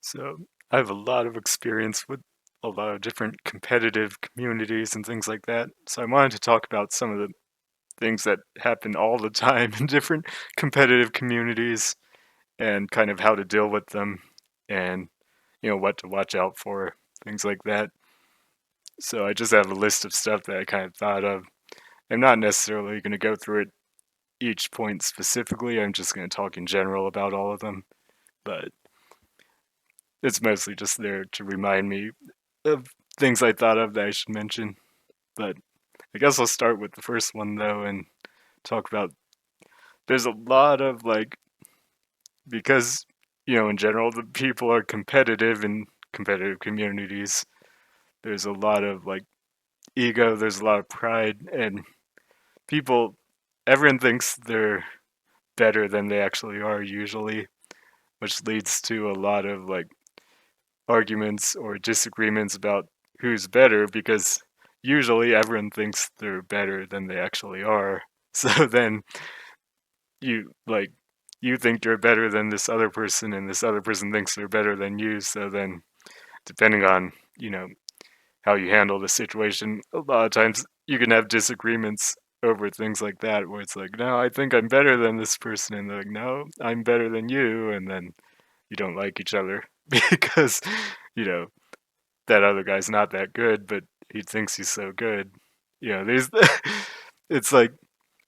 So I have a lot of experience with a lot of different competitive communities and things like that. So I wanted to talk about some of the things that happen all the time in different competitive communities and kind of how to deal with them and what to watch out for, things like that. So I just have a list of stuff that I kind of thought of. I'm not necessarily going to go through it each point specifically. I'm just going to talk in general about all of them, but it's mostly just there to remind me of things I thought of that I should mention. But I guess I'll start with the first one though and talk about there's a lot of because in general the people are competitive in competitive communities. There's a lot of ego, there's a lot of pride and people everyone thinks they're better than they actually are usually, which leads to a lot of arguments or disagreements about who's better because usually everyone thinks they're better than they actually are. So then you you think you're better than this other person and this other person thinks they're better than you. So then depending on, you know, how you handle the situation, a lot of times you can have disagreements over things like that where it's like, no, I think I'm better than this person and they're like, no, I'm better than you and then you don't like each other because, you know, that other guy's not that good, but he thinks he's so good. These it's like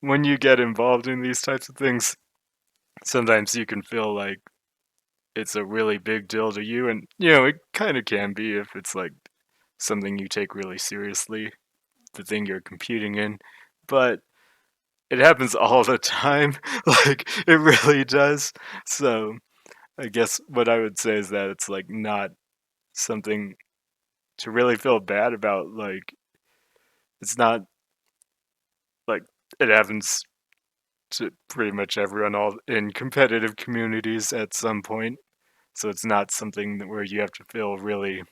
when you get involved in these types of things, sometimes you can feel like it's a really big deal to you, and it kind of can be if it's like something you take really seriously, the thing you're competing in, but it happens all the time. Like it really does. So I guess what I would say is that it's like not something to really feel bad about. Like it's not like it happens to pretty much everyone all in competitive communities at some point. So it's not something where you have to feel really,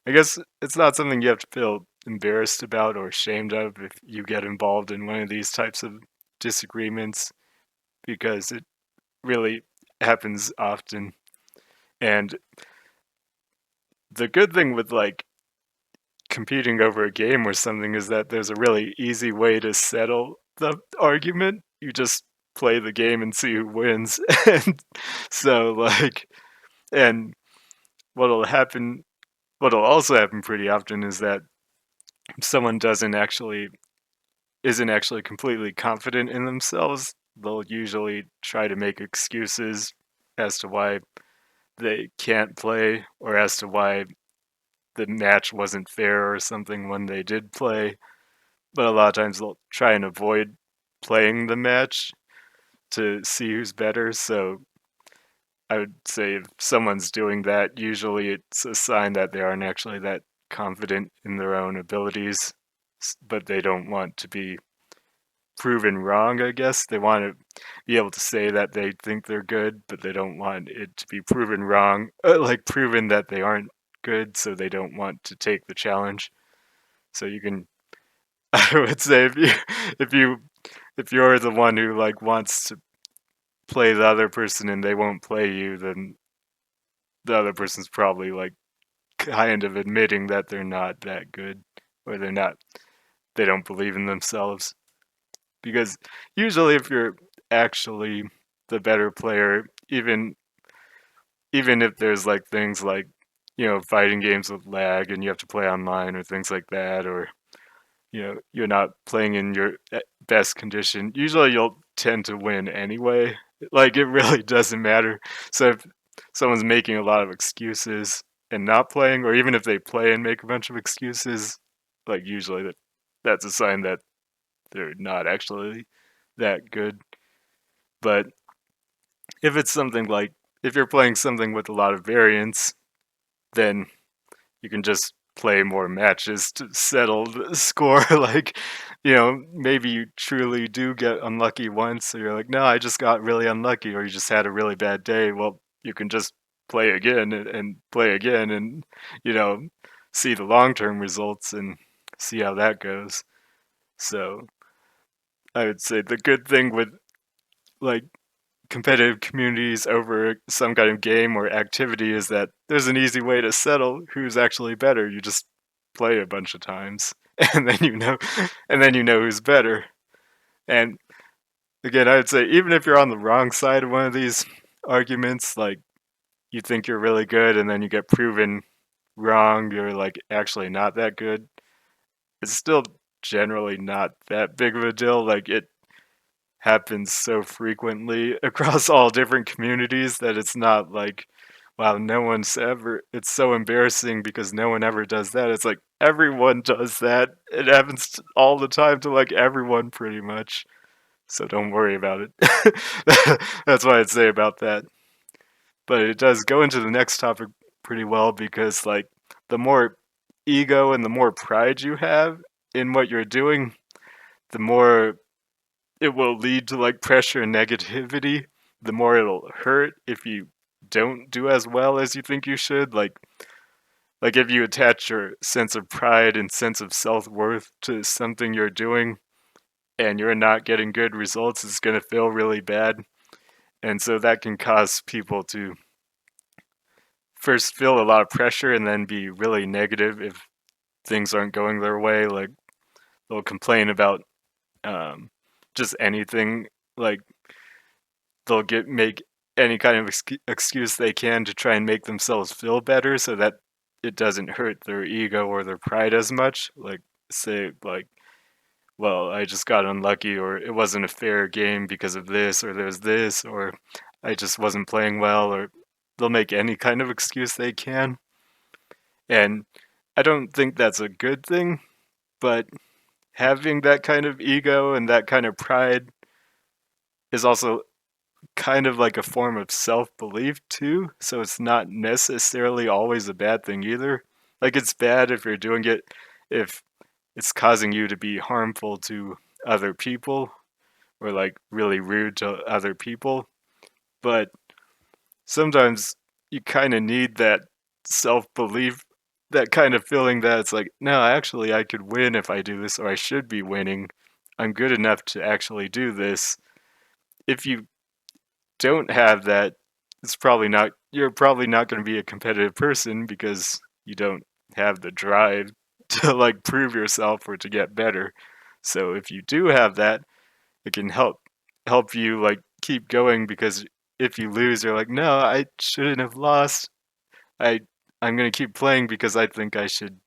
I guess it's not something you have to feel embarrassed about or ashamed of if you get involved in one of these types of disagreements because it really happens often. And the good thing with competing over a game or something is that there's a really easy way to settle the argument. You just play the game and see who wins. And so and what'll happen what'll also happen pretty often is that someone doesn't actually isn't actually completely confident in themselves. They'll usually try to make excuses as to why they can't play or as to why the match wasn't fair or something when they did play. But a lot of times they'll try and avoid playing the match to see who's better. So I would say if someone's doing that, usually it's a sign that they aren't actually that confident in their own abilities, but they don't want to be proven wrong, I guess. They want to be able to say that they think they're good, but they don't want it to be proven wrong, like proven that they aren't good, so they don't want to take the challenge. So you can, I would say, if you if you're the one who wants to play the other person and they won't play you, then the other person's probably kind of admitting that they're not that good or they don't believe in themselves. Because usually if you're actually the better player, even if there's things like fighting games with lag and you have to play online or things like that, or you're not playing in your best condition, usually you'll tend to win anyway. Like it really doesn't matter. So if someone's making a lot of excuses and not playing, or even if they play and make a bunch of excuses, usually that's a sign that they're not actually that good. But if it's something if you're playing something with a lot of variance, then you can just play more matches to settle the score. Maybe you truly do get unlucky once, so you're like, no, I just got really unlucky, or you just had a really bad day. Well, you can just play again and play again and, you know, see the long term results and see how that goes. So I would say the good thing with like competitive communities over some kind of game or activity is that there's an easy way to settle who's actually better. You just play a bunch of times and then you know who's better. And again, I would say even if you're on the wrong side of one of these arguments, like you think you're really good and then you get proven wrong, you're like actually not that good, it's still generally not that big of a deal. Like it happens so frequently across all different communities that it's not like, wow, no one's ever, it's so embarrassing because no one ever does that. It's like everyone does that. It happens all the time to like everyone pretty much. So don't worry about it. That's what I'd say about that. But it does go into the next topic pretty well because like the more ego and the more pride you have in what you're doing, the more it will lead to like pressure and negativity. The more it'll hurt if you don't do as well as you think you should. Like if you attach your sense of pride and sense of self-worth to something you're doing and you're not getting good results, it's going to feel really bad. And so that can cause people to first feel a lot of pressure and then be really negative if things aren't going their way. Like they'll complain about um, just anything. Like they'll make any kind of excuse they can to try and make themselves feel better so that it doesn't hurt their ego or their pride as much. Like say like, well, I just got unlucky, or it wasn't a fair game because of this, or there's this, or I just wasn't playing well, or they'll make any kind of excuse they can. And I don't think that's a good thing, but having that kind of ego and that kind of pride is also kind of like a form of self-belief too, so it's not necessarily always a bad thing either. Like it's bad if you're doing it if it's causing you to be harmful to other people or like really rude to other people, but sometimes you kind of need that self-belief, that kind of feeling that it's like, no, actually I could win if I do this, or I should be winning. I'm good enough to actually do this. If you don't have that, it's probably not, you're probably not going to be a competitive person because you don't have the drive to like prove yourself or to get better. So if you do have that, it can help you like keep going, because if you lose, you're like, no, I shouldn't have lost. I I'm going to keep playing because I think I should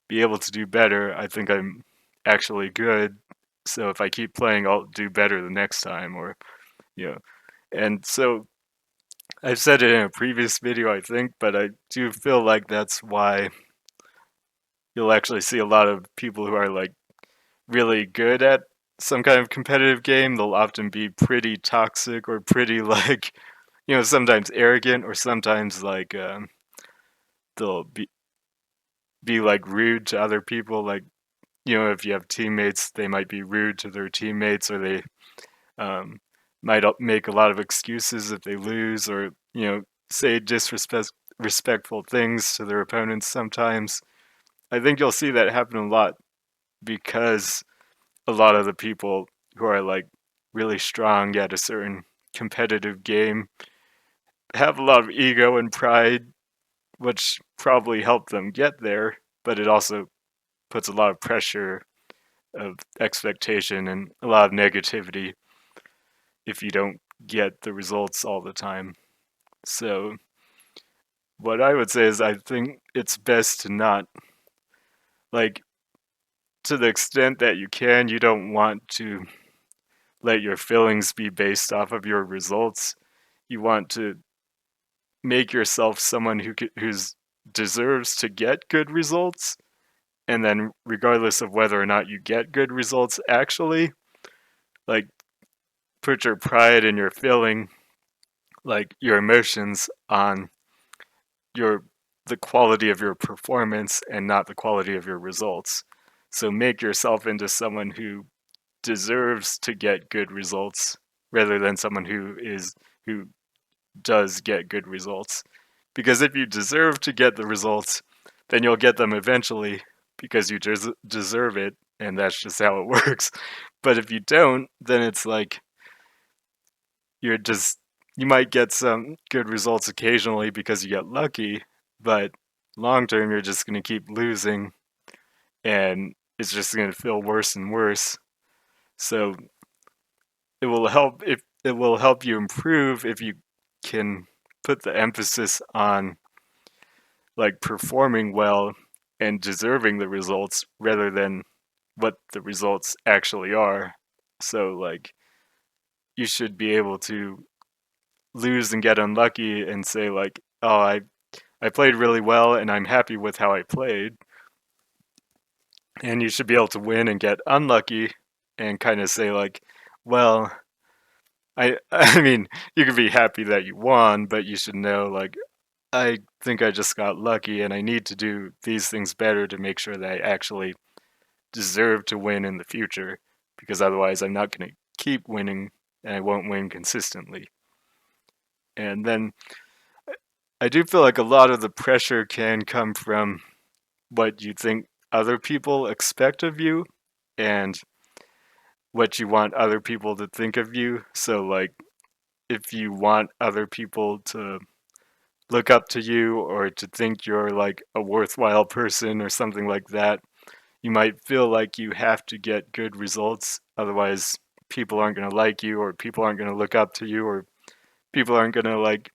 be able to do better. I think I'm actually good. So if I keep playing, I'll do better the next time, or you know. And so I've said it in a previous video, I think, but I do feel like that's why you'll actually see a lot of people who are like really good at some kind of competitive game. They'll often be pretty toxic or pretty like, sometimes arrogant, or sometimes like they'll be like rude to other people. Like, if you have teammates, they might be rude to their teammates, or they um, might make a lot of excuses if they lose, or say disrespectful things to their opponents sometimes. I think you'll see that happen a lot because a lot of the people who are like really strong at a certain competitive game have a lot of ego and pride, which probably help them get there, but it also puts a lot of pressure of expectation and a lot of negativity if you don't get the results all the time. So what I would say is I think it's best to not, like, to the extent that you can, you don't want to let your feelings be based off of your results. You want to make yourself someone who's deserves to get good results, and then regardless of whether or not you get good results actually, like, put your pride and your feeling, like your emotions, on your the quality of your performance and not the quality of your results. So make yourself into someone who deserves to get good results rather than someone who does get good results. Because if you deserve to get the results, then you'll get them eventually because you deserve it, and that's just how it works. But if you don't, then it's like you're just you might get some good results occasionally because you get lucky, but long term you're just going to keep losing and it's just going to feel worse and worse. So it will help you improve if you can put the emphasis on like performing well and deserving the results rather than what the results actually are. So like you should be able to lose and get unlucky and say like, "Oh, I played really well and I'm happy with how I played." And you should be able to win and get unlucky and kind of say like, "Well, I mean, you could be happy that you won, but you should know like I think I just got lucky and I need to do these things better to make sure that I actually deserve to win in the future because otherwise I'm not going to keep winning and I won't win consistently." And then I do feel like a lot of the pressure can come from what you think other people expect of you and what you want other people to think of you. So, like, if you want other people to look up to you or to think you're like a worthwhile person or something like that, you might feel like you have to get good results. Otherwise, people aren't going to like you or people aren't going to look up to you or people aren't going to like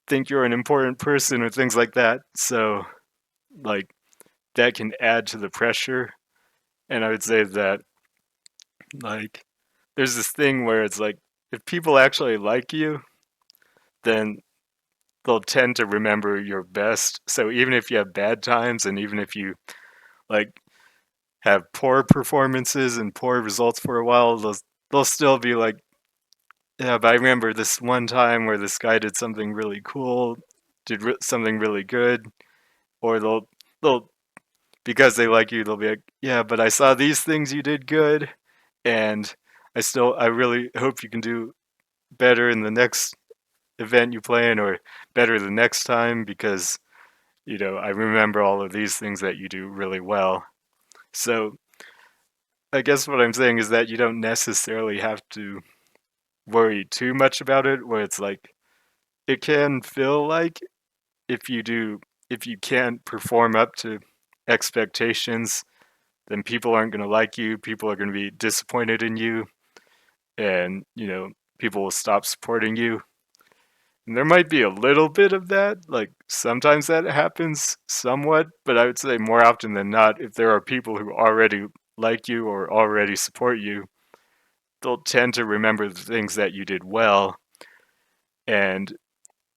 think you're an important person or things like that. So, like, that can add to the pressure. And I would say that, like, there's this thing where it's like, if people actually like you, then they'll tend to remember your best. So even if you have bad times and even if you, like, have poor performances and poor results for a while, they'll still be like, yeah, but I remember this one time where this guy did something really cool, something really good, or they'll because they like you, they'll be like, yeah, but I saw these things you did good, and I really hope you can do better in the next event you play in, or better the next time because I remember all of these things that you do really well. So I guess what I'm saying is that you don't necessarily have to worry too much about it, where it's like it can feel like if you do if you can't perform up to expectations, then people aren't going to like you, people are going to be disappointed in you, and people will stop supporting you. And there might be a little bit of that, like sometimes that happens somewhat, but I would say more often than not, if there are people who already like you or already support you, they'll tend to remember the things that you did well and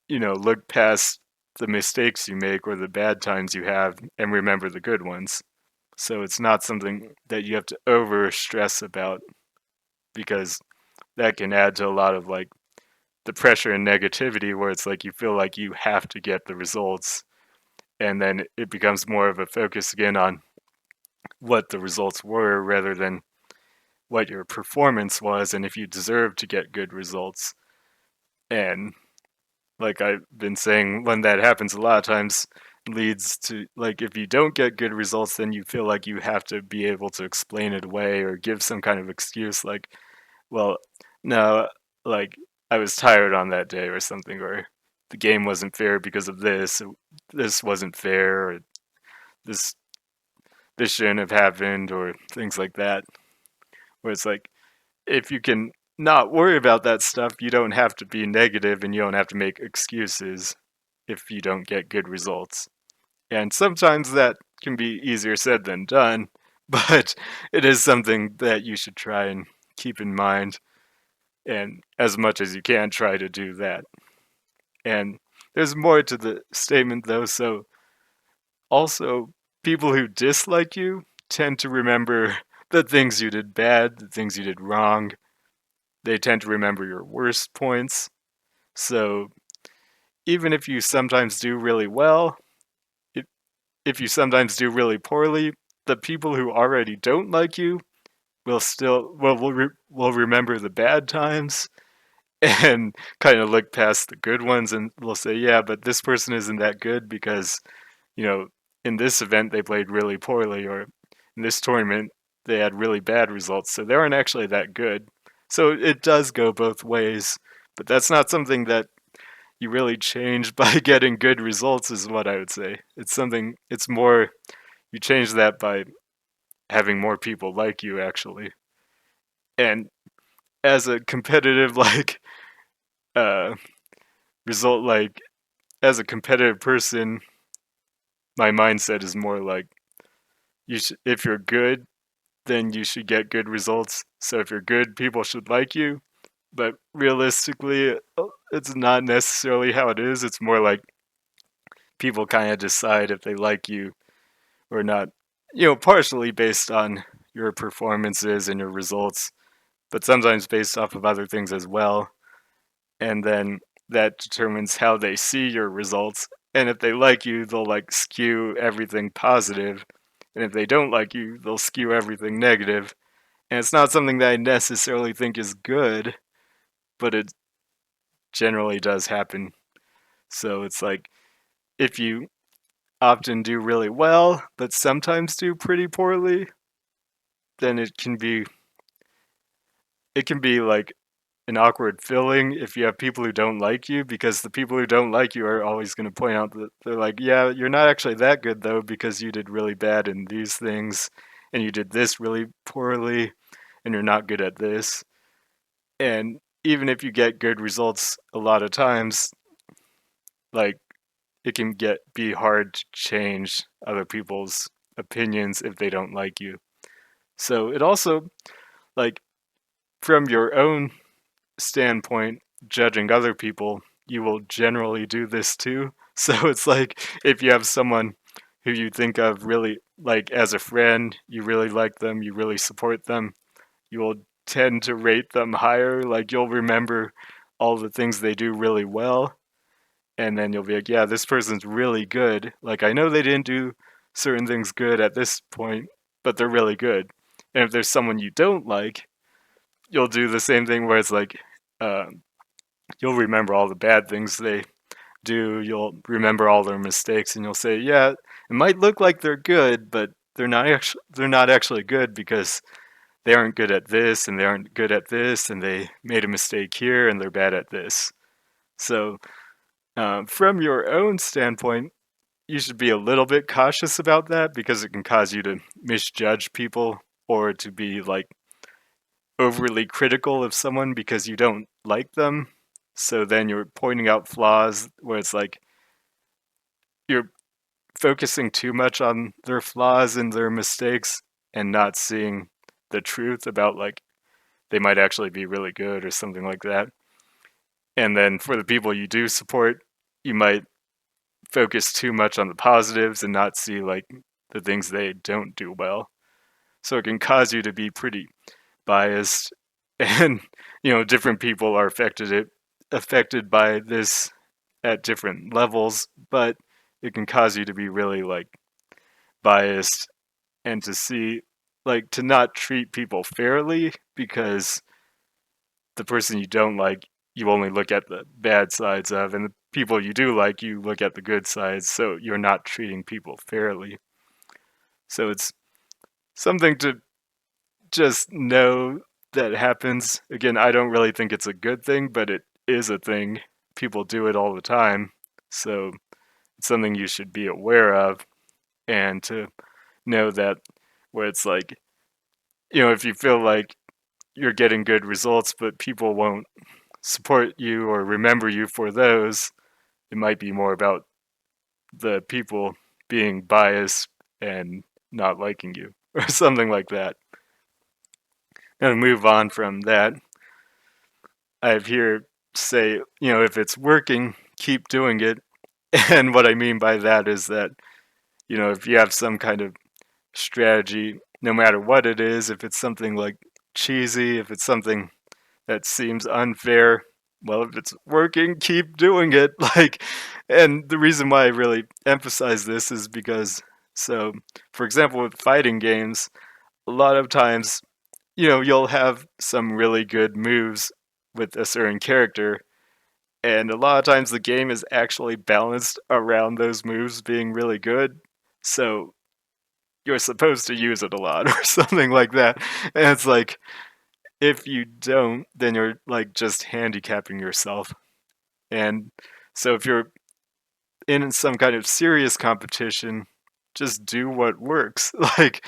look past the mistakes you make or the bad times you have and remember the good ones. So it's not something that you have to over stress about because that can add to a lot of like the pressure and negativity where it's like you feel like you have to get the results and then it becomes more of a focus again on what the results were rather than what your performance was and if you deserve to get good results. And like I've been saying, when that happens a lot of times leads to like if you don't get good results, then you feel like you have to be able to explain it away or give some kind of excuse like, well, no, like I was tired on that day or something, or the game wasn't fair because of this, this wasn't fair, or this this shouldn't have happened, or things like that. Where it's like if you can not worry about that stuff, you don't have to be negative and you don't have to make excuses if you don't get good results. And sometimes that can be easier said than done, but it is something that you should try and keep in mind. And as much as you can, try to do that. And there's more to the statement though, so also people who dislike you tend to remember the things you did bad, the things you did wrong. They tend to remember your worst points. So even if you sometimes do really well, if, if you sometimes do really poorly, the people who already don't like you will remember the bad times and kind of look past the good ones and will say, yeah, but this person isn't that good because, you know, in this event they played really poorly or in this tournament they had really bad results. So they aren't actually that good. So it does go both ways, but that's not something that you really change by getting good results, is what I would say. It's more, you change that by having more people like you, actually. And as a competitive, uh, result, as a competitive person, my mindset is more like, if you're good, then you should get good results. So if you're good, people should like you. But realistically, it's not necessarily how it is. It's more like people kind of decide if they like you or not, partially based on your performances and your results, but sometimes based off of other things as well. And then that determines how they see your results. And if they like you, they'll like skew everything positive. And if they don't like you, they'll skew everything negative. And it's not something that I necessarily think is good, but it generally does happen. So it's like, if you often do really well, but sometimes do pretty poorly, then it can be like an awkward feeling if you have people who don't like you, because the people who don't like you are always going to point out that they're like, yeah, you're not actually that good though, because you did really bad in these things and you did this really poorly and you're not good at this. And even if you get good results a lot of times, like, it can be hard to change other people's opinions if they don't like you. So it also, like, from your own standpoint, judging other people, you will generally do this too. So it's like, if you have someone who you think of really like as a friend, you really like them, you really support them, you will tend to rate them higher. Like, you'll remember all the things they do really well, and then you'll be like, yeah, this person's really good. Like, I know they didn't do certain things good at this point, but they're really good. And if there's someone you don't like, you'll do the same thing where it's like, um, you'll remember all the bad things they do. You'll remember all their mistakes, and you'll say, "Yeah, it might look like they're good, but they're not actually good because they aren't good at this, and they aren't good at this, and they made a mistake here, and they're bad at this." So, from your own standpoint, you should be a little bit cautious about that, because it can cause you to misjudge people, or to be like overly critical of someone because you don't like them. So then you're pointing out flaws where it's like, you're focusing too much on their flaws and their mistakes and not seeing the truth about, like, they might actually be really good or something like that. And then for the people you do support, you might focus too much on the positives and not see like the things they don't do well. So it can cause you to be pretty biased, and different people are affected by this at different levels, but it can cause you to be really like biased, and to not treat people fairly, because the person you don't like, you only look at the bad sides of, and the people you do like, you look at the good sides, so you're not treating people fairly. So it's something to just know that happens. Again, I don't really think it's a good thing, but it is a thing. People do it all the time. So it's something you should be aware of, and to know that, where it's like, if you feel like you're getting good results, but people won't support you or remember you for those, it might be more about the people being biased and not liking you, or something like that. And move on from that, I've heard say, if it's working, keep doing it. And what I mean by that is that, if you have some kind of strategy, no matter what it is, if it's something like cheesy, if it's something that seems unfair, well, if it's working, keep doing it. Like, and the reason why I really emphasize this is because, so, for example, with fighting games, a lot of times, you'll have some really good moves with a certain character, and a lot of times the game is actually balanced around those moves being really good. So you're supposed to use it a lot or something like that. And it's like, if you don't, then you're like just handicapping yourself. And so if you're in some kind of serious competition, just do what works. Like,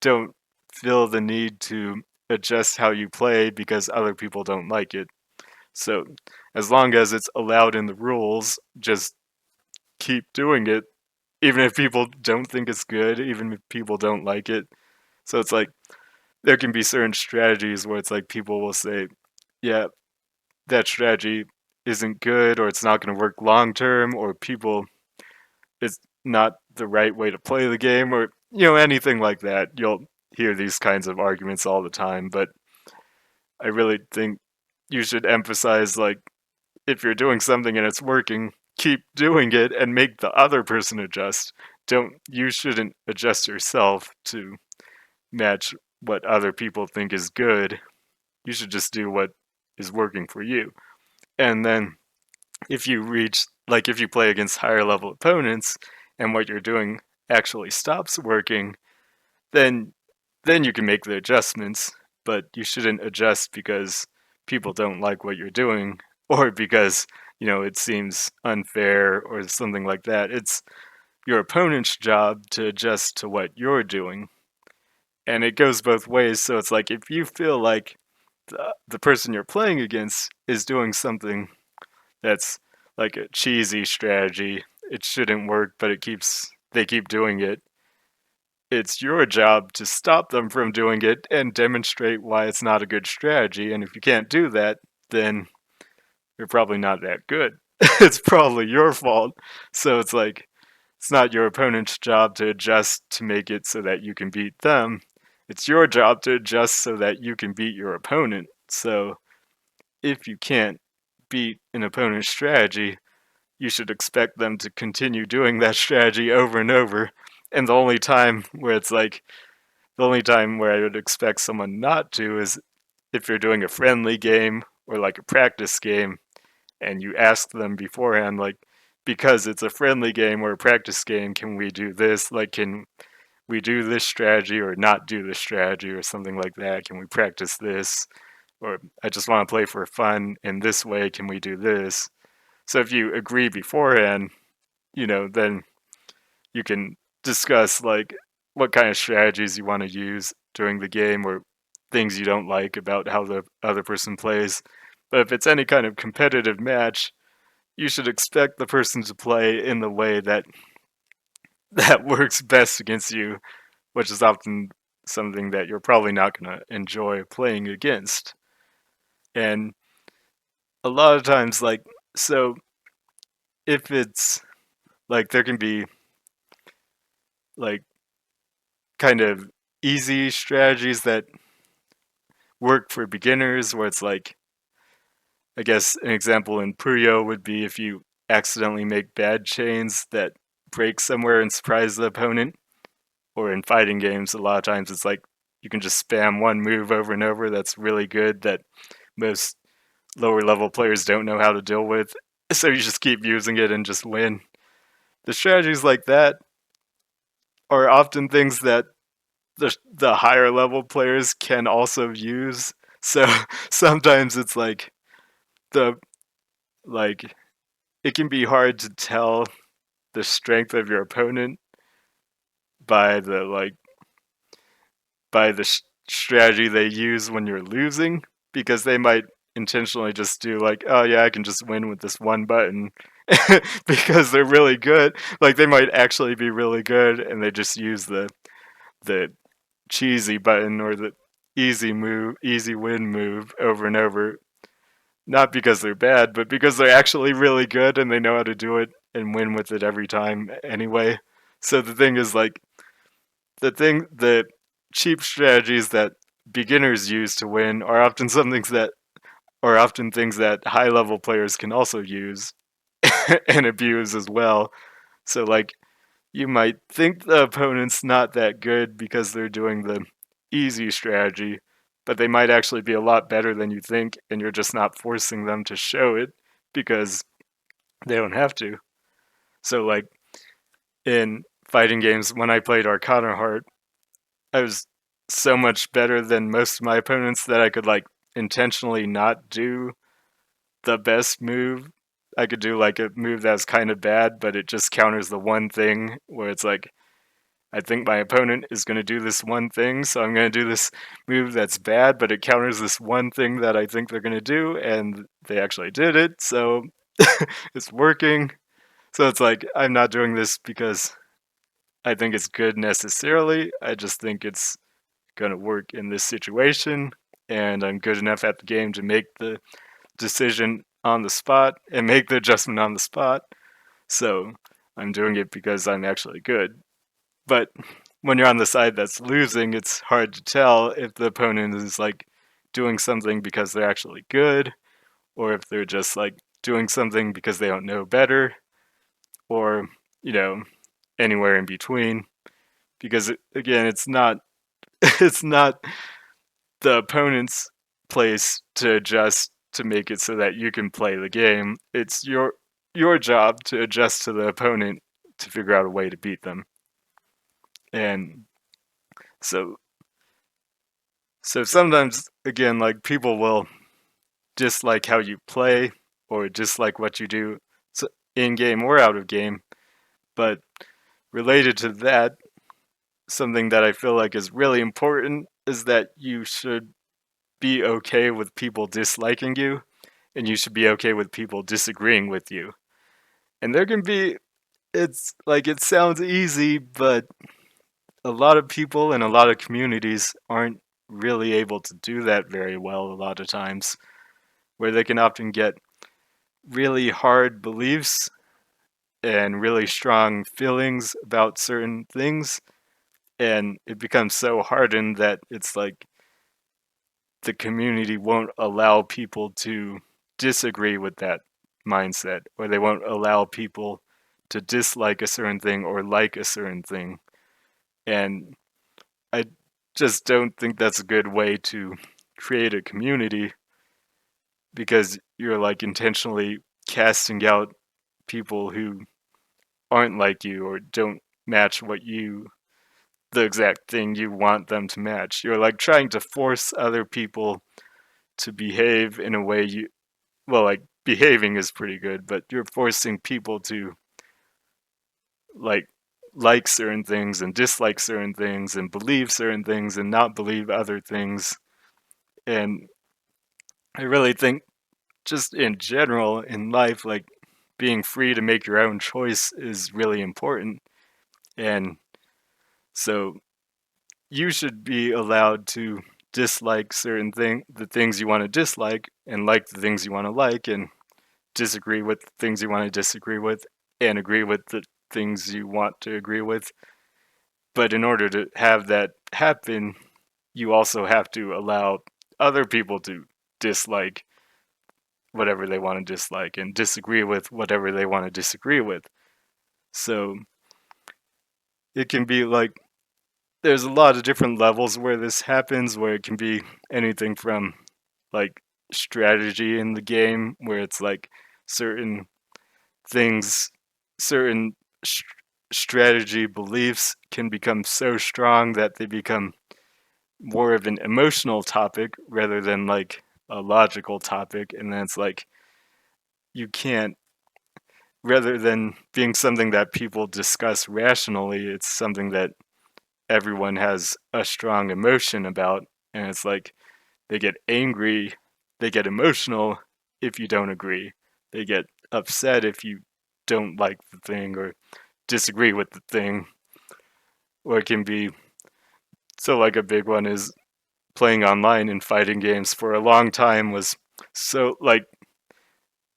don't feel the need to adjust how you play because other people don't like it. So, as long as it's allowed in the rules, just keep doing it, even if people don't think it's good, even if people don't like it. So, it's like there can be certain strategies where it's like people will say, yeah, that strategy isn't good, or it's not going to work long term, or people it's not the right way to play the game, or anything like that. You'll hear these kinds of arguments all the time, but I really think you should emphasize, like, if you're doing something and it's working, keep doing it and make the other person adjust. Don't You shouldn't adjust yourself to match what other people think is good. You should just do what is working for you. And then if you reach, like, if you play against higher level opponents and what you're doing actually stops working, then you can make the adjustments, but you shouldn't adjust because people don't like what you're doing or because, it seems unfair or something like that. It's your opponent's job to adjust to what you're doing. And it goes both ways. So it's like if you feel like the person you're playing against is doing something that's like a cheesy strategy, it shouldn't work, but they keep doing it. It's your job to stop them from doing it and demonstrate why it's not a good strategy. And if you can't do that, then you're probably not that good. It's probably your fault. So it's like, it's not your opponent's job to adjust to make it so that you can beat them. It's your job to adjust so that you can beat your opponent. So if you can't beat an opponent's strategy, you should expect them to continue doing that strategy over and over. And the only time where I would expect someone not to is if you're doing a friendly game or like a practice game and you ask them beforehand, like, because it's a friendly game or a practice game, can we do this? Like, can we do this strategy or not do this strategy or something like that? Can we practice this? Or I just want to play for fun in this way. Can we do this? So if you agree beforehand, then you can discuss like what kind of strategies you want to use during the game or things you don't like about how the other person plays. But if it's any kind of competitive match, you should expect the person to play in the way that works best against you, which is often something that you're probably not going to enjoy playing against. And a lot of times, like, so if it's like there can be like kind of easy strategies that work for beginners where it's like, I guess an example in Puyo would be if you accidentally make bad chains that break somewhere and surprise the opponent. Or in fighting games, a lot of times it's like you can just spam one move over and over that's really good that most lower level players don't know how to deal with. So you just keep using it and just win. The strategies like that are often things that the higher level players can also use. So sometimes it's like the like it can be hard to tell the strength of your opponent by the strategy they use when you're losing because they might intentionally just do like, oh yeah, I can just win with this one button because they're really good. Like they might actually be really good and they just use the cheesy button or the easy win move over and over. Not because they're bad, but because they're actually really good and they know how to do it and win with it every time anyway. So the thing is like the cheap strategies that beginners use to win are often things that high level players can also use and abuse as well. So like you might think the opponent's not that good because they're doing the easy strategy, but they might actually be a lot better than you think, and you're just not forcing them to show it because they don't have to. So like in fighting games, when I played Arcana Heart, I was so much better than most of my opponents that I could like intentionally not do the best move. I could do like a move that's kind of bad, but it just counters the one thing where it's like, I think my opponent is going to do this one thing, so I'm going to do this move that's bad, but it counters this one thing that I think they're going to do, and they actually did it, so it's working. So it's like, I'm not doing this because I think it's good necessarily. I just think it's going to work in this situation, and I'm good enough at the game to make the decision on the spot and make the adjustment on the spot. So I'm doing it because I'm actually good. But when you're on the side that's losing, it's hard to tell if the opponent is like doing something because they're actually good, or if they're just like doing something because they don't know better, or, you know, anywhere in between. Because again, it's not it's not the opponent's place to adjust to make it so that you can play the game. It's your job to adjust to the opponent to figure out a way to beat them. And so so sometimes again like people will dislike how you play or dislike what you do in game or out of game, but related to that, something that I feel like is really important is that you should be okay with people disliking you, and you should be okay with people disagreeing with you. And there can be, it's like it sounds easy, but a lot of people and a lot of communities aren't really able to do that very well a lot of times, where they can often get really hard beliefs and really strong feelings about certain things, and it becomes so hardened that it's like the community won't allow people to disagree with that mindset, or they won't allow people to dislike a certain thing or like a certain thing. And I just don't think that's a good way to create a community, because you're like intentionally casting out people who aren't like you or don't match what you the exact thing you want them to match. You're like trying to force other people to behave in a way you well, like behaving is pretty good, but you're forcing people to like like certain things and dislike certain things and believe certain things and not believe other things. And I really think just in general in life, like being free to make your own choice is really important. And so you should be allowed to dislike the things you want to dislike, and like the things you want to like, and disagree with the things you want to disagree with, and agree with the things you want to agree with. But in order to have that happen, you also have to allow other people to dislike whatever they want to dislike and disagree with whatever they want to disagree with. So it can be like there's a lot of different levels where this happens, where it can be anything from like strategy in the game, where it's like certain things, certain strategy beliefs can become so strong that they become more of an emotional topic rather than like a logical topic. And then it's like you can't, rather than being something that people discuss rationally, it's something that everyone has a strong emotion about. And it's like they get angry, they get emotional if you don't agree, they get upset if you don't like the thing or disagree with the thing. Or it can be, so like a big one is playing online in fighting games for a long time was so like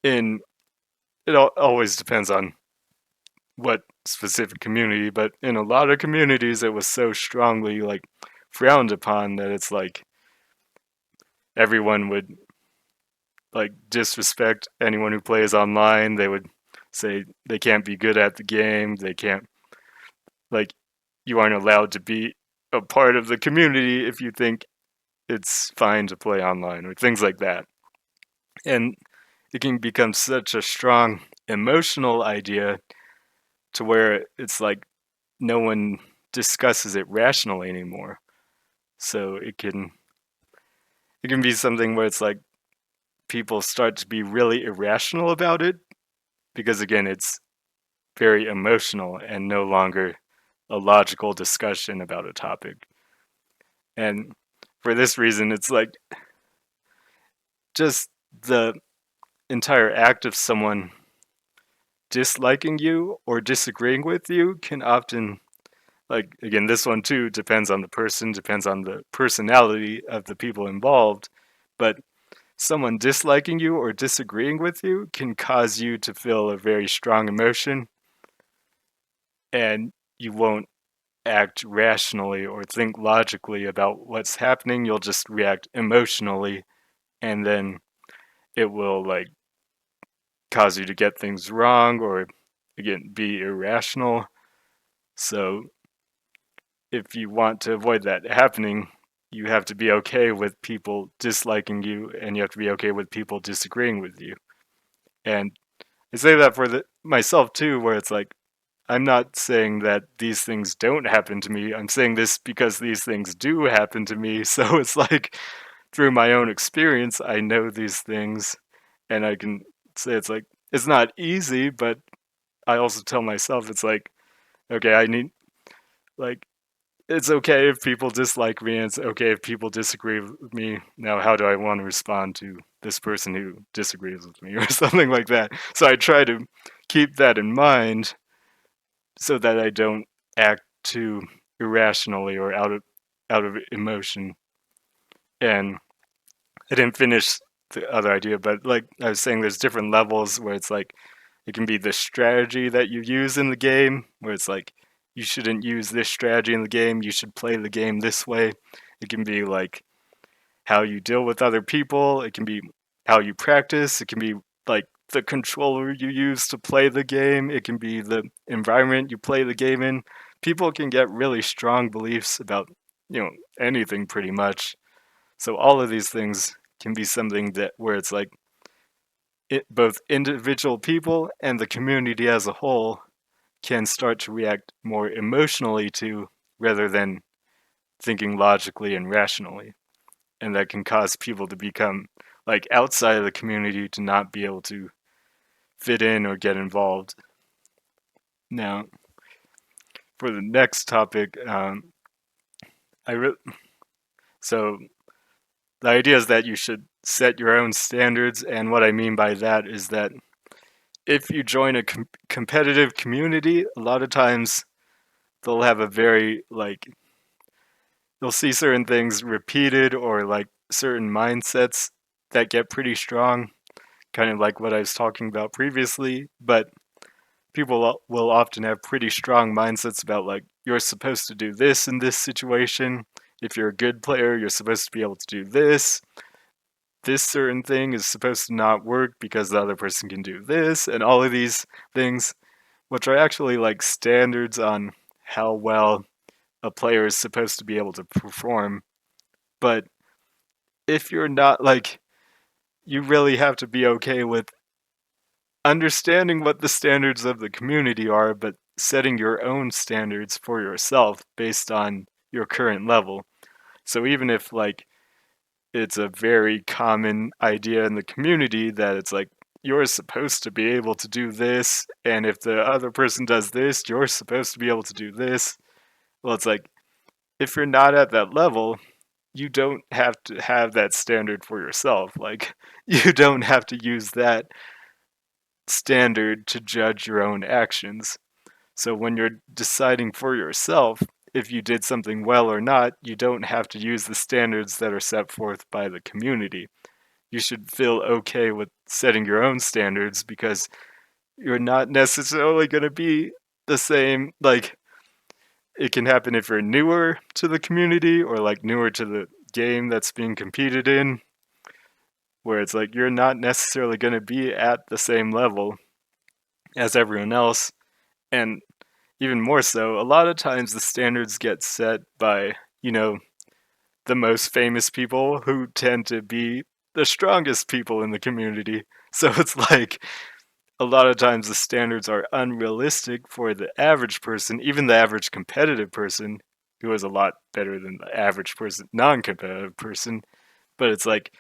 in it always depends on what specific community, but in a lot of communities it was so strongly like frowned upon that it's like everyone would like disrespect anyone who plays online. They would say they can't be good at the game, they can't, like, you aren't allowed to be a part of the community if you think it's fine to play online or things like that. And it can become such a strong emotional idea to where it's like no one discusses it rationally anymore. So it can be something where it's like people start to be really irrational about it because again it's very emotional and no longer a logical discussion about a topic. And for this reason, it's like just the entire act of someone disliking you or disagreeing with you can often, like, again, this one too depends on the person, depends on the personality of the people involved, but someone disliking you or disagreeing with you can cause you to feel a very strong emotion and you won't act rationally or think logically about what's happening. You'll just react emotionally and then it will like cause you to get things wrong or again be irrational. So if you want to avoid that happening, you have to be okay with people disliking you and you have to be okay with people disagreeing with you. And I say that for myself too, where it's like I'm not saying that these things don't happen to me. I'm saying this because these things do happen to me. So it's like through my own experience, I know these things and I can say it's like it's not easy, but I also tell myself it's like, okay, I need like it's okay if people dislike me and it's okay if people disagree with me. Now how do I want to respond to this person who disagrees with me or something like that? So I try to keep that in mind so that I don't act too irrationally or out of emotion. And I didn't finish the other idea, but like I was saying, there's different levels where it's like it can be the strategy that you use in the game, where it's like you shouldn't use this strategy in the game, you should play the game this way. It can be like how you deal with other people, it can be how you practice, it can be like the controller you use to play the game, it can be the environment you play the game in. People can get really strong beliefs about, anything pretty much. So all of these things can be something that where it's like both individual people and the community as a whole can start to react more emotionally to rather than thinking logically and rationally. And that can cause people to become like outside of the community to not be able to fit in or get involved. Now, for the next topic, I re- so the idea is that you should set your own standards, and what I mean by that is that if you join a competitive community, a lot of times they'll have a very like you'll see certain things repeated or like certain mindsets that get pretty strong, kind of like what I was talking about previously. But people will often have pretty strong mindsets about like you're supposed to do this in this situation. If you're a good player, you're supposed to be able to do this. This certain thing is supposed to not work because the other person can do this, and all of these things, which are actually like standards on how well a player is supposed to be able to perform. But if you're not like, you really have to be okay with understanding what the standards of the community are, but setting your own standards for yourself based on your current level. So even if like it's a very common idea in the community that it's like you're supposed to be able to do this, and if the other person does this, you're supposed to be able to do this. Well, it's like if you're not at that level, you don't have to have that standard for yourself. Like, you don't have to use that standard to judge your own actions. So, when you're deciding for yourself if you did something well or not, you don't have to use the standards that are set forth by the community. You should feel okay with setting your own standards because you're not necessarily going to be the same. Like, it can happen if you're newer to the community or like newer to the game that's being competed in, where it's like you're not necessarily going to be at the same level as everyone else. And even more so, a lot of times the standards get set by, the most famous people who tend to be the strongest people in the community. So it's like a lot of times the standards are unrealistic for the average person, even the average competitive person who is a lot better than the average person, non-competitive person, but it's like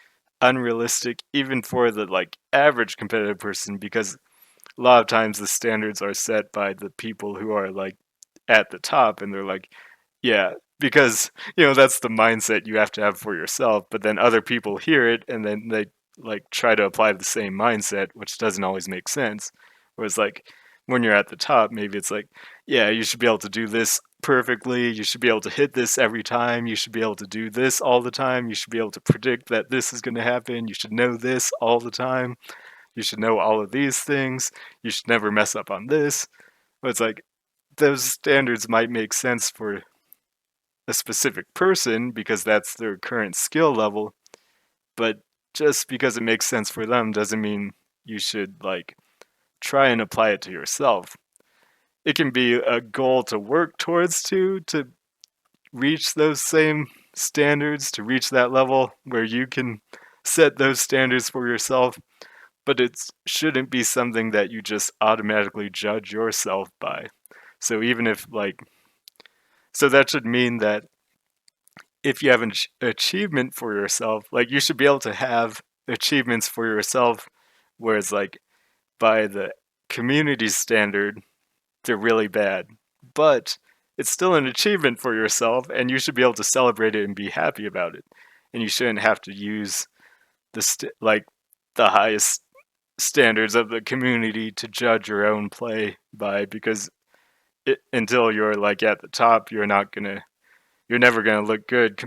unrealistic even for the like average competitive person because a lot of times the standards are set by the people who are like at the top and they're like, yeah, because that's the mindset you have to have for yourself, but then other people hear it and then they like try to apply the same mindset, which doesn't always make sense. Whereas like when you're at the top, maybe it's like, yeah, you should be able to do this perfectly, you should be able to hit this every time, you should be able to do this all the time, you should be able to predict that this is going to happen, you should know this all the time, you should know all of these things, you should never mess up on this. But it's like those standards might make sense for a specific person because that's their current skill level, but just because it makes sense for them doesn't mean you should like try and apply it to yourself. It can be a goal to work towards to reach those same standards, to reach that level where you can set those standards for yourself, but it shouldn't be something that you just automatically judge yourself by. So even if like so that should mean that if you have an achievement for yourself, like you should be able to have achievements for yourself, whereas like by the community standard, they're really bad. But it's still an achievement for yourself, and you should be able to celebrate it and be happy about it. And you shouldn't have to use like the highest standards of the community to judge your own play by because until you're like at the top, you're never gonna look good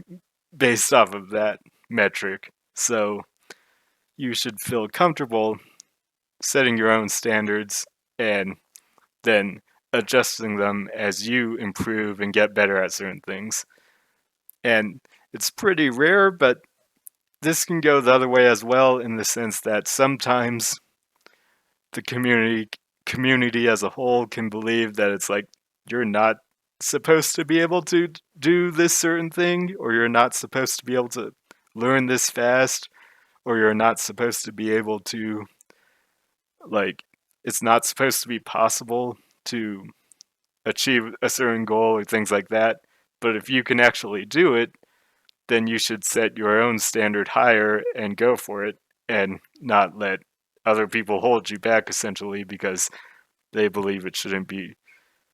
based off of that metric. So you should feel comfortable setting your own standards and then adjusting them as you improve and get better at certain things. And it's pretty rare, but this can go the other way as well in the sense that sometimes the community as a whole can believe that it's like you're not supposed to be able to do this certain thing, or you're not supposed to be able to learn this fast, or you're not supposed to be able to like it's not supposed to be possible to achieve a certain goal or things like that. But if you can actually do it, then you should set your own standard higher and go for it and not let other people hold you back essentially because they believe it shouldn't be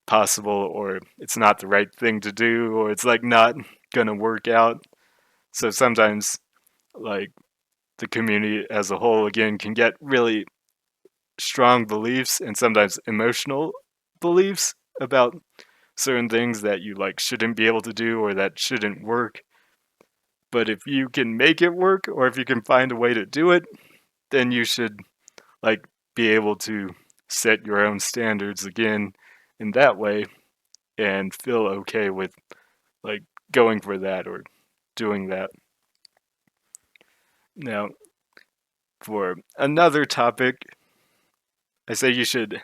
possible or it's not the right thing to do or it's like not going to work out. So sometimes like the community as a whole again can get really strong beliefs and sometimes emotional beliefs about certain things that you like shouldn't be able to do or that shouldn't work. But if you can make it work or if you can find a way to do it, then you should like be able to set your own standards again in that way and feel okay with like going for that or doing that. Now, for another topic, I say you should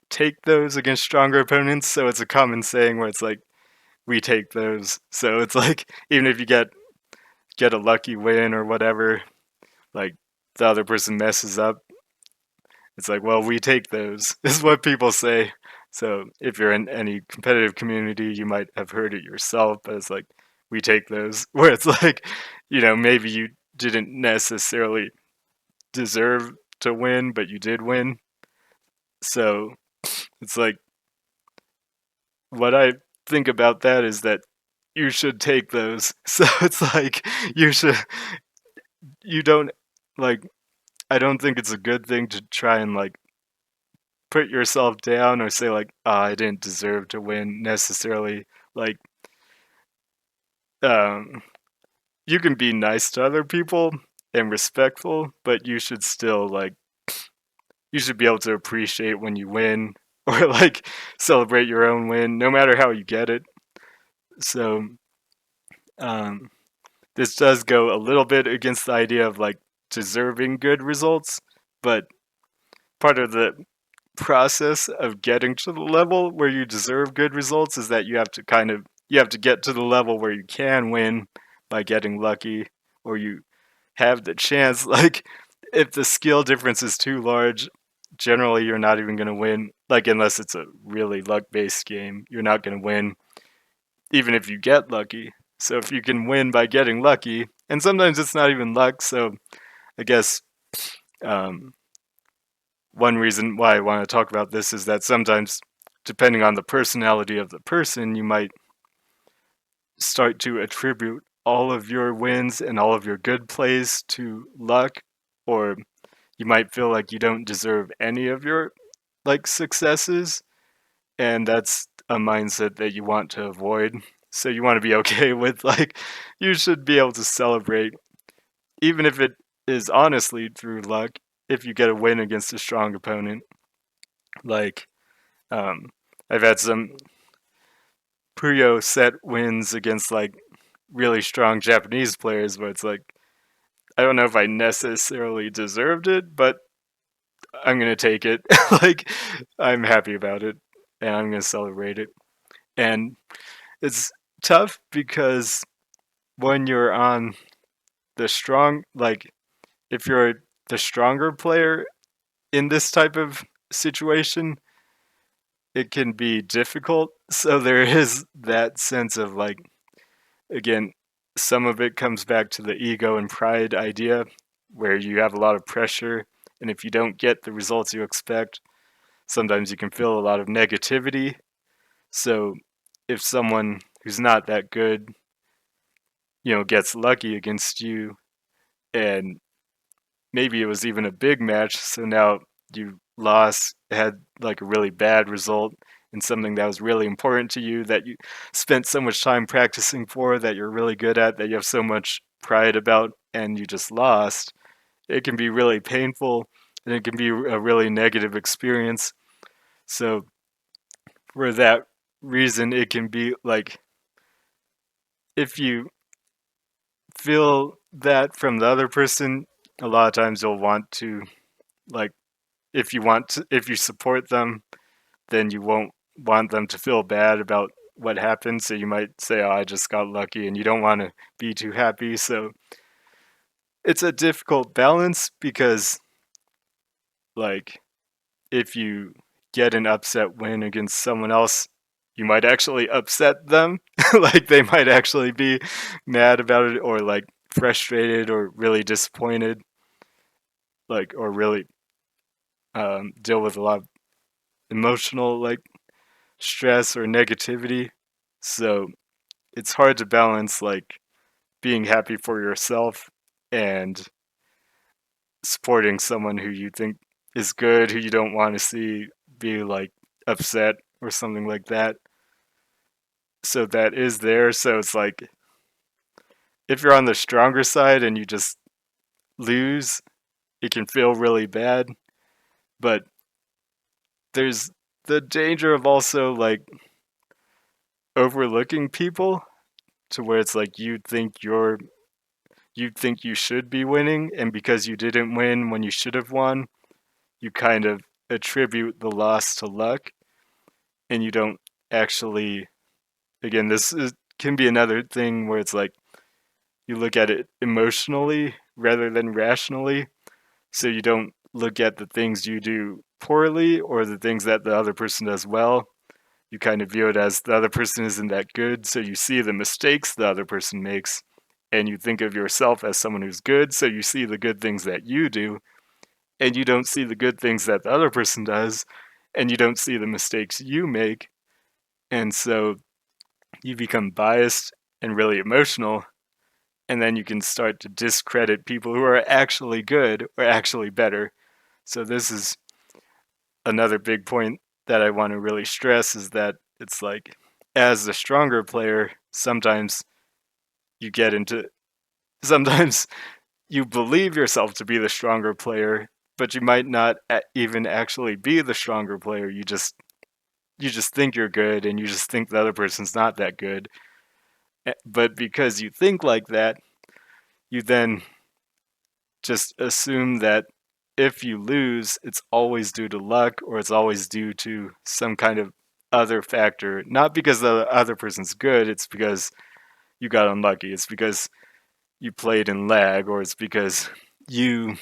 take those against stronger opponents. So it's a common saying where it's like we take those. So it's like even if you get a lucky win or whatever, like the other person messes up, it's like, well, we take those, is what people say. So if you're in any competitive community, you might have heard it yourself, but it's like, we take those, where it's like, maybe you didn't necessarily deserve to win, but you did win. So it's like, what I think about that is that you should take those. So it's like, you should, you don't, like, I don't think it's a good thing to try and like put yourself down or say like, oh, I didn't deserve to win necessarily. Like, um, you can be nice to other people and respectful, but you should still like, you should be able to appreciate when you win or like celebrate your own win, no matter how you get it. So, um, this does go a little bit against the idea of like deserving good results, but part of the process of getting to the level where you deserve good results is that you have to get to the level where you can win by getting lucky or you have the chance like if the skill difference is too large generally you're not even going to win like unless it's a really luck based game you're not going to win even if you get lucky. So if you can win by getting lucky, and sometimes it's not even luck. So I guess um, one reason why I want to talk about this is that sometimes, depending on the personality of the person, you might start to attribute all of your wins and all of your good plays to luck, or you might feel like you don't deserve any of your like successes, and that's a mindset that you want to avoid. So you want to be okay with like you should be able to celebrate even if it is honestly through luck if you get a win against a strong opponent. Like um I've had some Puyo set wins against like really strong Japanese players where it's like I don't know if I necessarily deserved it, but I'm gonna take it. Like I'm happy about it and I'm gonna celebrate it. And it's tough because when you're on the strong, like if you're the stronger player in this type of situation, it can be difficult. So there is that sense of like, again, some of it comes back to the ego and pride idea where you have a lot of pressure. And if you don't get the results you expect, sometimes you can feel a lot of negativity. So if someone who's not that good, gets lucky against you and maybe it was even a big match, so now you lost, had like a really bad result in something that was really important to you that you spent so much time practicing for, that you're really good at, that you have so much pride about, and you just lost. It can be really painful and it can be a really negative experience. So, for that reason, it can be like if you feel that from the other person, a lot of times you'll want to like if you support them, then you won't want them to feel bad about what happened. So you might say, "Oh, I just got lucky," and you don't want to be too happy. So it's a difficult balance because, like, if you get an upset win against someone else, you might actually upset them. Like, they might actually be mad about it or like frustrated or really disappointed, like, or really deal with a lot of emotional like stress or negativity. So it's hard to balance like being happy for yourself and supporting someone who you think is good, who you don't want to see be like upset or something like that. So that is there. So it's like if you're on the stronger side and you just lose, it can feel really bad. But there's the danger of also like overlooking people to where it's like you think you should be winning, and because you didn't win when you should have won, you kind of attribute the loss to luck, and you don't actually. Again, can be another thing where it's like you look at it emotionally rather than rationally, so you don't look at the things you do poorly or the things that the other person does well. You kind of view it as the other person isn't that good, so you see the mistakes the other person makes, and you think of yourself as someone who's good, so you see the good things that you do, and you don't see the good things that the other person does, and you don't see the mistakes you make, and so you become biased and really emotional, and then you can start to discredit people who are actually good or actually better. So this is another big point that I want to really stress is that it's like as the stronger player, you get into sometimes you believe yourself to be the stronger player, but you might not even actually be the stronger player. You just think you're good and you just think the other person's not that good. But because you think like that, you then just assume that if you lose, it's always due to luck or it's always due to some kind of other factor. Not because the other person's good, it's because you got unlucky. It's because you played in lag, or it's because you,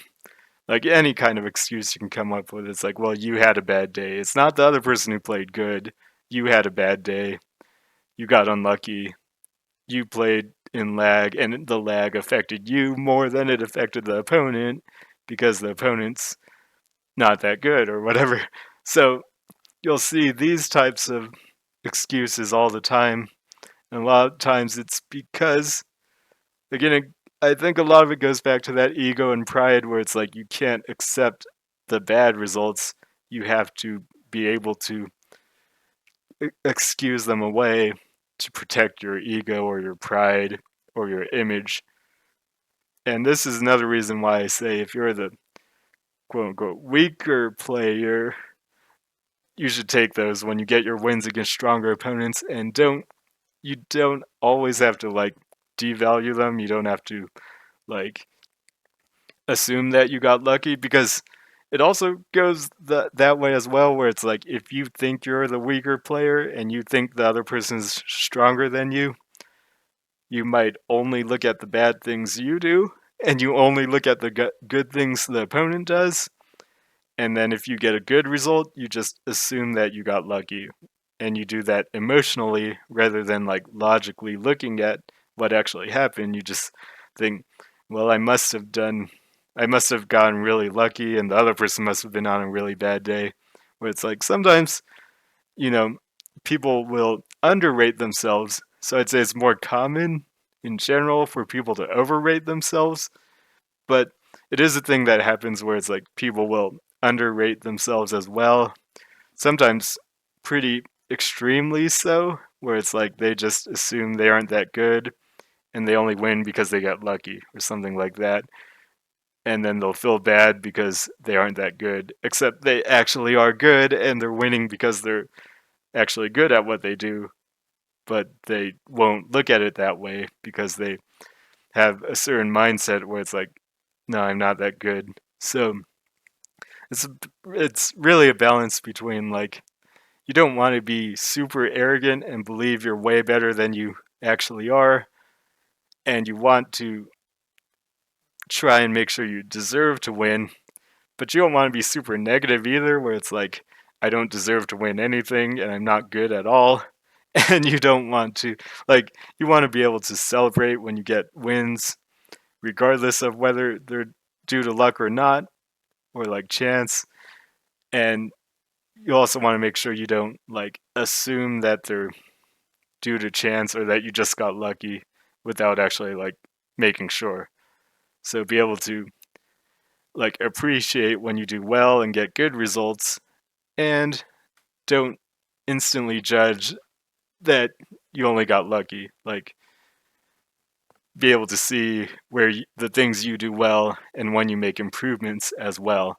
like any kind of excuse you can come up with. It's like, well, you had a bad day. It's not the other person who played good. You had a bad day. you got unlucky, you played in lag, and the lag affected you more than it affected the opponent because the opponent's not that good or whatever. So you'll see these types of excuses all the time. And a lot of times it's because, again, I think a lot of it goes back to that ego and pride where it's like you can't accept the bad results. You have to be able to excuse them away to protect your ego or your pride or your image. And this is another reason why I say if you're the quote unquote weaker player, you should take those when you get your wins against stronger opponents, and you don't always have to like devalue them. You don't have to like assume that you got lucky, because it also goes that way as well, where it's like if you think you're the weaker player and you think the other person's stronger than you might only look at the bad things you do and you only look at the good things the opponent does. And then if you get a good result, you just assume that you got lucky. And you do that emotionally rather than like logically looking at what actually happened. You just think, well, I must have gotten really lucky and the other person must have been on a really bad day. Where it's like sometimes, you know, people will underrate themselves. So I'd say it's more common in general for people to overrate themselves, but it is a thing that happens where it's like people will underrate themselves as well. Sometimes pretty extremely so, where it's like they just assume they aren't that good and they only win because they got lucky or something like that. And then they'll feel bad because they aren't that good, except they actually are good and they're winning because they're actually good at what they do, but they won't look at it that way because they have a certain mindset where it's like, no, I'm not that good. So it's it's really a balance between like you don't want to be super arrogant and believe you're way better than you actually are, and you want to try and make sure you deserve to win, but you don't want to be super negative either, where it's like, I don't deserve to win anything and I'm not good at all. And you don't want to, like, you want to be able to celebrate when you get wins, regardless of whether they're due to luck or not, or like chance. And you also want to make sure you don't like assume that they're due to chance or that you just got lucky without actually like making sure. So be able to like appreciate when you do well and get good results, and don't instantly judge that you only got lucky. Like be able to see where the things you do well and when you make improvements as well.